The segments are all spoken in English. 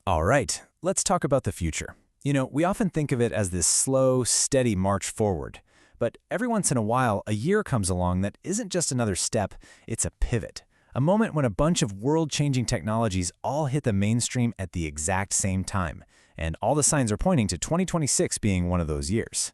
All right, let's talk about the future. We often think of it as this slow, steady march forward. But every once in a while, a year comes along that isn't just another step, it's a pivot. A moment when a bunch of world-changing technologies all hit the mainstream at the exact same time. And all the signs are pointing to 2026 being one of those years.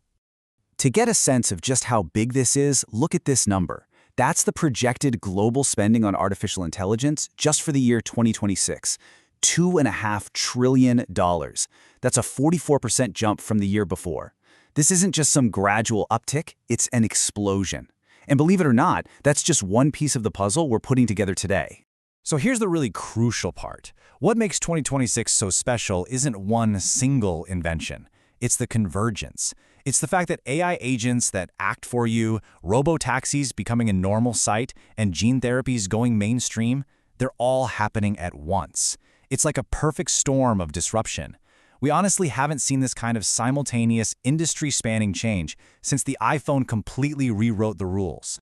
To get a sense of just how big this is, look at this number. That's the projected global spending on artificial intelligence just for the year 2026. $2.5 trillion. That's a 44% jump from the year before. This isn't just some gradual uptick, it's an explosion. And believe it or not, that's just one piece of the puzzle we're putting together today. So here's the really crucial part. What makes 2026 so special isn't one single invention. It's the convergence. It's the fact that AI agents that act for you, robotaxis becoming a normal sight, and gene therapies going mainstream, they're all happening at once. It's like a perfect storm of disruption. We honestly haven't seen this kind of simultaneous, industry-spanning change since the iPhone completely rewrote the rules.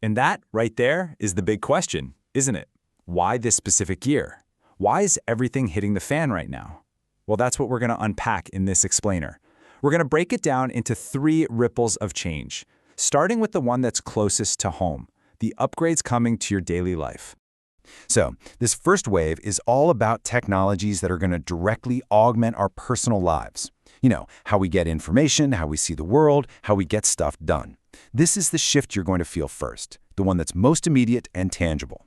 And that, right there, is the big question, isn't it? Why this specific year? Why is everything hitting the fan right now? Well, that's what we're going to unpack in this explainer. We're going to break it down into 3 ripples of change, starting with the one that's closest to home, the upgrades coming to your daily life. So, this first wave is all about technologies that are going to directly augment our personal lives. How we get information, how we see the world, how we get stuff done. This is the shift you're going to feel first, the one that's most immediate and tangible.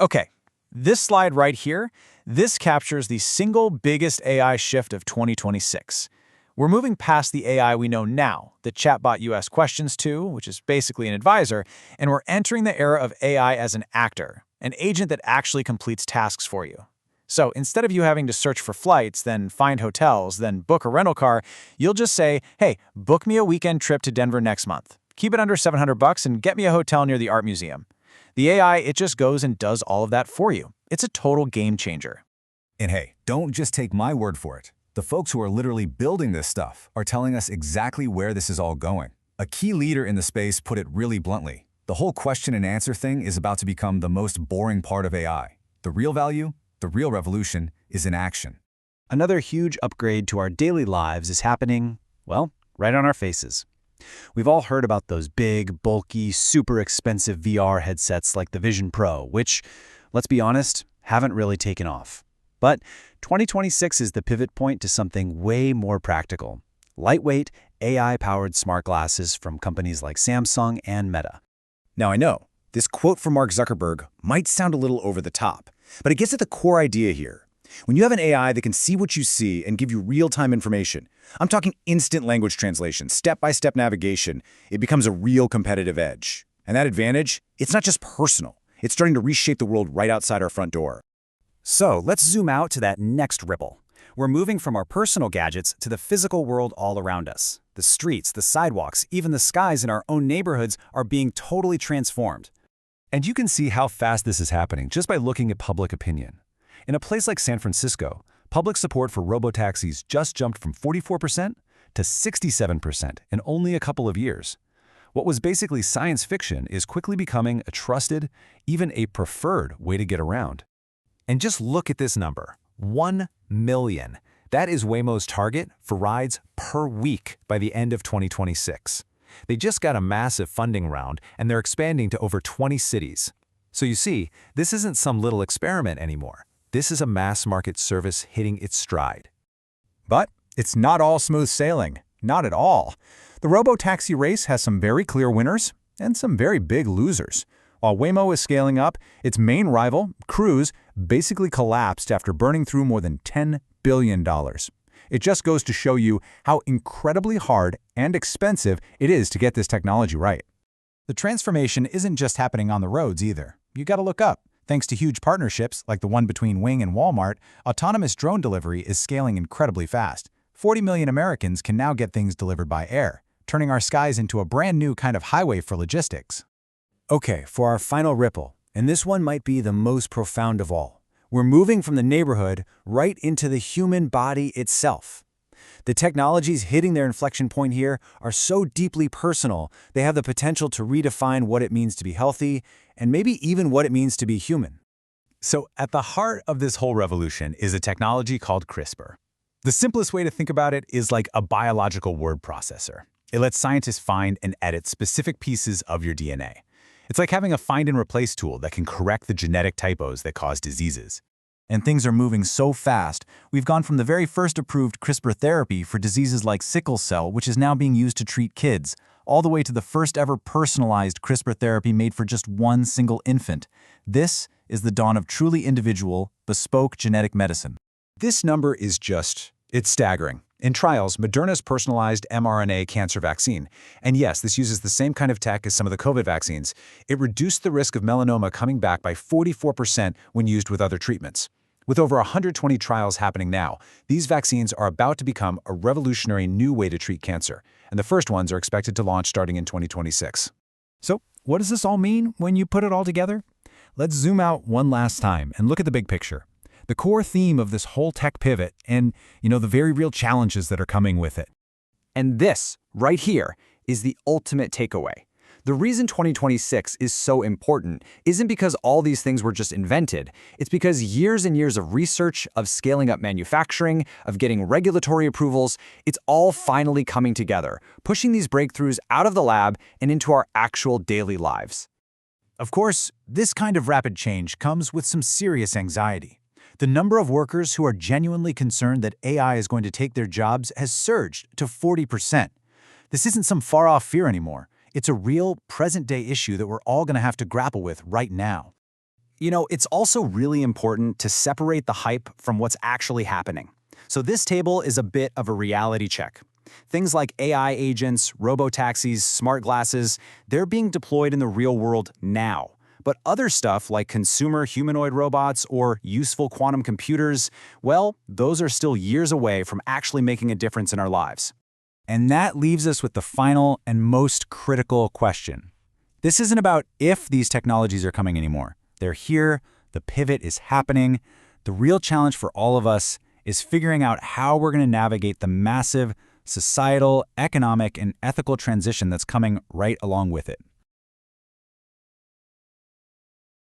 Okay, this slide right here, this captures the single biggest AI shift of 2026. We're moving past the AI we know now, the chatbot you ask questions to, which is basically an advisor, and we're entering the era of AI as an actor, an agent that actually completes tasks for you. So instead of you having to search for flights, then find hotels, then book a rental car, you'll just say, hey, book me a weekend trip to Denver next month. Keep it under $700 and get me a hotel near the art museum. The AI, it just goes and does all of that for you. It's a total game changer. And hey, don't just take my word for it. The folks who are literally building this stuff are telling us exactly where this is all going. A key leader in the space put it really bluntly. The whole question and answer thing is about to become the most boring part of AI. The real value, the real revolution, is in action. Another huge upgrade to our daily lives is happening, well, right on our faces. We've all heard about those big, bulky, super expensive VR headsets like the Vision Pro, which, let's be honest, haven't really taken off. But 2026 is the pivot point to something way more practical. Lightweight, AI-powered smart glasses from companies like Samsung and Meta. Now I know, this quote from Mark Zuckerberg might sound a little over the top, but it gets at the core idea here. When you have an AI that can see what you see and give you real-time information, I'm talking instant language translation, step-by-step navigation, it becomes a real competitive edge. And that advantage, it's not just personal. It's starting to reshape the world right outside our front door. So let's zoom out to that next ripple. We're moving from our personal gadgets to the physical world all around us. The streets, the sidewalks, even the skies in our own neighborhoods are being totally transformed. And you can see how fast this is happening just by looking at public opinion. In a place like San Francisco, public support for robotaxis just jumped from 44% to 67% in only a couple of years. What was basically science fiction is quickly becoming a trusted, even a preferred way to get around. And just look at this number, 1 million. That is Waymo's target for rides per week by the end of 2026. They just got a massive funding round, and they're expanding to over 20 cities. So you see, this isn't some little experiment anymore. This is a mass market service hitting its stride. But it's not all smooth sailing, not at all. The robotaxi race has some very clear winners and some very big losers. While Waymo is scaling up, its main rival, Cruise, basically collapsed after burning through more than $10 billion. It just goes to show you how incredibly hard and expensive it is to get this technology right. The transformation isn't just happening on the roads either. You gotta look up. Thanks to huge partnerships, like the one between Wing and Walmart, autonomous drone delivery is scaling incredibly fast. 40 million Americans can now get things delivered by air, turning our skies into a brand new kind of highway for logistics. Okay, for our final ripple, and this one might be the most profound of all. We're moving from the neighborhood right into the human body itself. The technologies hitting their inflection point here are so deeply personal, they have the potential to redefine what it means to be healthy, and maybe even what it means to be human. So at the heart of this whole revolution is a technology called CRISPR. The simplest way to think about it is like a biological word processor. It lets scientists find and edit specific pieces of your DNA. It's like having a find and replace tool that can correct the genetic typos that cause diseases. And things are moving so fast. We've gone from the very first approved CRISPR therapy for diseases like sickle cell, which is now being used to treat kids, all the way to the first ever personalized CRISPR therapy made for just one single infant. This is the dawn of truly individual, bespoke genetic medicine. This number is it's staggering. In trials, Moderna's personalized mRNA cancer vaccine, and yes, this uses the same kind of tech as some of the COVID vaccines, it reduced the risk of melanoma coming back by 44% when used with other treatments. With over 120 trials happening now, these vaccines are about to become a revolutionary new way to treat cancer, and the first ones are expected to launch starting in 2026. So, what does this all mean when you put it all together? Let's zoom out one last time and look at the big picture. The core theme of this whole tech pivot and, the very real challenges that are coming with it. And this, right here, is the ultimate takeaway. The reason 2026 is so important isn't because all these things were just invented. It's because years and years of research, of scaling up manufacturing, of getting regulatory approvals, it's all finally coming together, pushing these breakthroughs out of the lab and into our actual daily lives. Of course, this kind of rapid change comes with some serious anxiety. The number of workers who are genuinely concerned that AI is going to take their jobs has surged to 40%. This isn't some far-off fear anymore. It's a real, present-day issue that we're all going to have to grapple with right now. It's also really important to separate the hype from what's actually happening. So this table is a bit of a reality check. Things like AI agents, robotaxis, smart glasses, they're being deployed in the real world now. But other stuff like consumer humanoid robots or useful quantum computers, well, those are still years away from actually making a difference in our lives. And that leaves us with the final and most critical question. This isn't about if these technologies are coming anymore. They're here, the pivot is happening. The real challenge for all of us is figuring out how we're going to navigate the massive societal, economic, and ethical transition that's coming right along with it.